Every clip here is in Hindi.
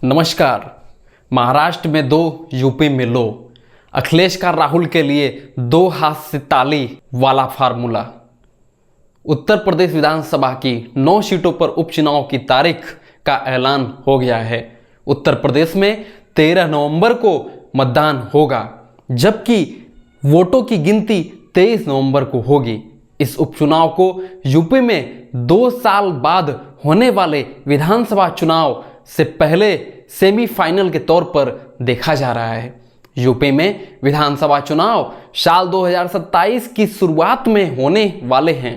नमस्कार। महाराष्ट्र में 2, यूपी में लो। अखिलेश का राहुल के लिए 2 हाथ से ताली वाला फार्मूला। उत्तर प्रदेश विधानसभा की 9 सीटों पर उपचुनाव की तारीख का ऐलान हो गया है। उत्तर प्रदेश में 13 नवंबर को मतदान होगा, जबकि वोटों की गिनती 23 नवंबर को होगी। इस उपचुनाव को यूपी में 2 साल बाद होने वाले विधानसभा चुनाव से पहले सेमीफाइनल के तौर पर देखा जा रहा है। यूपी में विधानसभा चुनाव साल 2027 की शुरुआत में होने वाले हैं।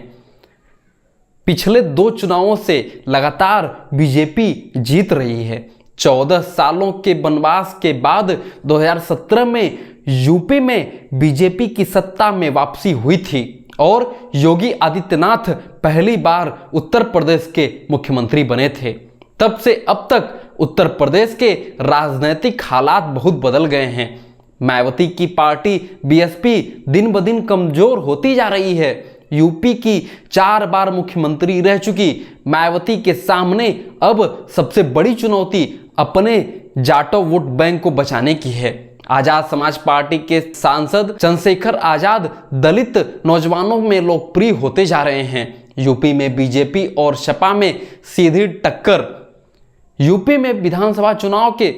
पिछले 2 चुनावों से लगातार बीजेपी जीत रही है। 14 सालों के वनवास के बाद 2017 में यूपी में बीजेपी की सत्ता में वापसी हुई थी और योगी आदित्यनाथ पहली बार उत्तर प्रदेश के मुख्यमंत्री बने थे। तब से अब तक उत्तर प्रदेश के राजनीतिक हालात बहुत बदल गए हैं। मायावती की पार्टी बीएसपी दिन ब दिन कमजोर होती जा रही है। यूपी की 4 बार मुख्यमंत्री रह चुकी मायावती के सामने अब सबसे बड़ी चुनौती अपने जाटो वोट बैंक को बचाने की है। आजाद समाज पार्टी के सांसद चंद्रशेखर आजाद दलित नौजवानों में लोकप्रिय होते जा रहे हैं। यूपी में बीजेपी और सपा में सीधी टक्कर। यूपी में विधानसभा चुनाव के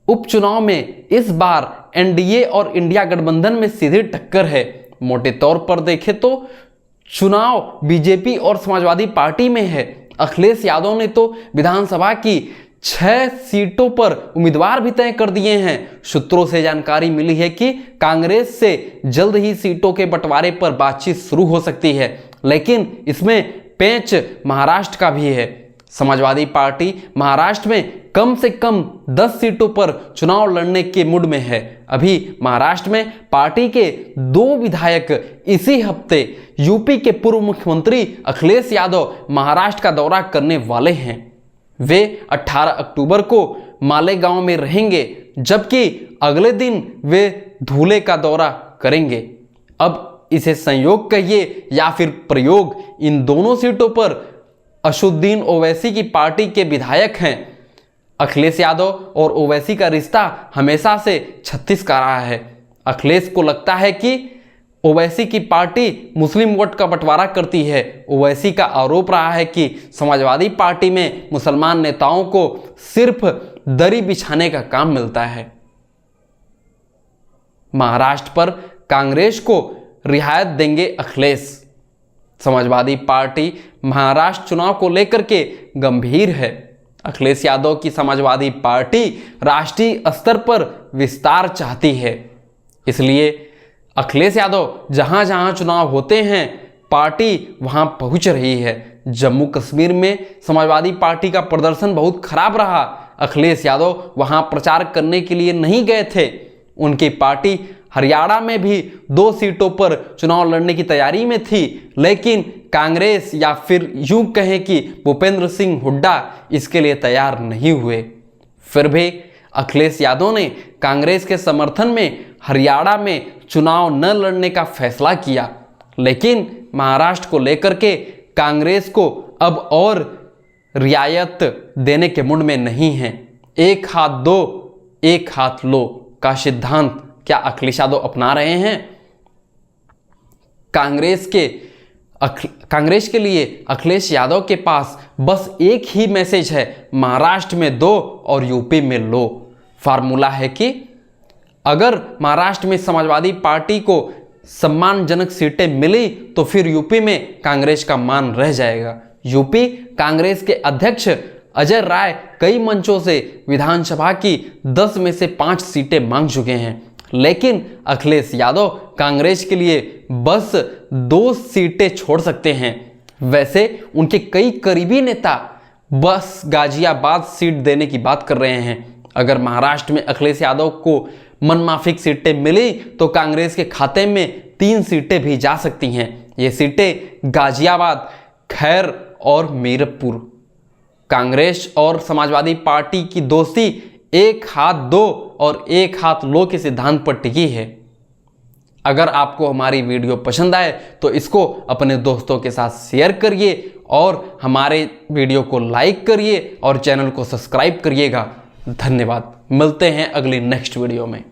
उपचुनाव में इस बार एनडीए और इंडिया गठबंधन में सीधी टक्कर है। मोटे तौर पर देखें तो चुनाव बीजेपी और समाजवादी पार्टी में है। अखिलेश यादव ने तो विधानसभा की 6 सीटों पर उम्मीदवार भी तय कर दिए हैं। सूत्रों से जानकारी मिली है कि कांग्रेस से जल्द ही सीटों के बंटवारे पर बातचीत शुरू हो सकती है, लेकिन इसमें पेंच महाराष्ट्र का भी है। समाजवादी पार्टी महाराष्ट्र में कम से कम 10 सीटों पर चुनाव लड़ने के मूड में है। अभी महाराष्ट्र में पार्टी के 2 विधायक इसी हफ्ते यूपी के पूर्व मुख्यमंत्री अखिलेश यादव महाराष्ट्र का दौरा करने वाले हैं। वे 18 अक्टूबर को मालेगांव में रहेंगे, जबकि अगले दिन वे धुले का दौरा करेंगे। अब इसे संयोग कहिए या फिर प्रयोग, इन दोनों सीटों पर असदुद्दीन ओवैसी की पार्टी के विधायक हैं। अखिलेश यादव और ओवैसी का रिश्ता हमेशा से 36 का रहा है। अखिलेश को लगता है कि ओवैसी की पार्टी मुस्लिम वोट का बंटवारा करती है। ओवैसी का आरोप रहा है कि समाजवादी पार्टी में मुसलमान नेताओं को सिर्फ दरी बिछाने का काम मिलता है। महाराष्ट्र पर कांग्रेस को रियायत देंगे अखिलेश। समाजवादी पार्टी महाराष्ट्र चुनाव को लेकर के गंभीर है। अखिलेश यादव की समाजवादी पार्टी राष्ट्रीय स्तर पर विस्तार चाहती है, इसलिए अखिलेश यादव जहां जहां चुनाव होते हैं पार्टी वहां पहुंच रही है। जम्मू कश्मीर में समाजवादी पार्टी का प्रदर्शन बहुत खराब रहा। अखिलेश यादव वहां प्रचार करने के लिए नहीं गए थे। उनकी पार्टी हरियाणा में भी 2 सीटों पर चुनाव लड़ने की तैयारी में थी, लेकिन कांग्रेस या फिर यूं कहें कि भूपेंद्र सिंह हुड्डा इसके लिए तैयार नहीं हुए। फिर भी अखिलेश यादव ने कांग्रेस के समर्थन में हरियाणा में चुनाव न लड़ने का फैसला किया, लेकिन महाराष्ट्र को लेकर के कांग्रेस को अब और रियायत देने के मूड में नहीं है। एक हाथ दो, एक हाथ लो का सिद्धांत क्या अखिलेश यादव अपना रहे हैं? कांग्रेस के लिए अखिलेश यादव के पास बस एक ही मैसेज है, महाराष्ट्र में दो और यूपी में लो। फार्मूला है कि अगर महाराष्ट्र में समाजवादी पार्टी को सम्मानजनक सीटें मिली तो फिर यूपी में कांग्रेस का मान रह जाएगा। यूपी कांग्रेस के अध्यक्ष अजय राय कई मंचों से विधानसभा की 10 में से 5 सीटें मांग चुके हैं, लेकिन अखिलेश यादव कांग्रेस के लिए बस 2 सीटें छोड़ सकते हैं। वैसे उनके कई करीबी नेता बस गाजियाबाद सीट देने की बात कर रहे हैं। अगर महाराष्ट्र में अखिलेश यादव को मनमाफिक सीटें मिली तो कांग्रेस के खाते में 3 सीटें भी जा सकती हैं। ये सीटें गाजियाबाद, खैर और मीरपुर। कांग्रेस और समाजवादी पार्टी की दोस्ती एक हाथ दो और एक हाथ लो के सिद्धांत पर टिकी है। अगर आपको हमारी वीडियो पसंद आए तो इसको अपने दोस्तों के साथ शेयर करिए और हमारे वीडियो को लाइक करिए और चैनल को सब्सक्राइब करिएगा। धन्यवाद। मिलते हैं अगली नेक्स्ट वीडियो में।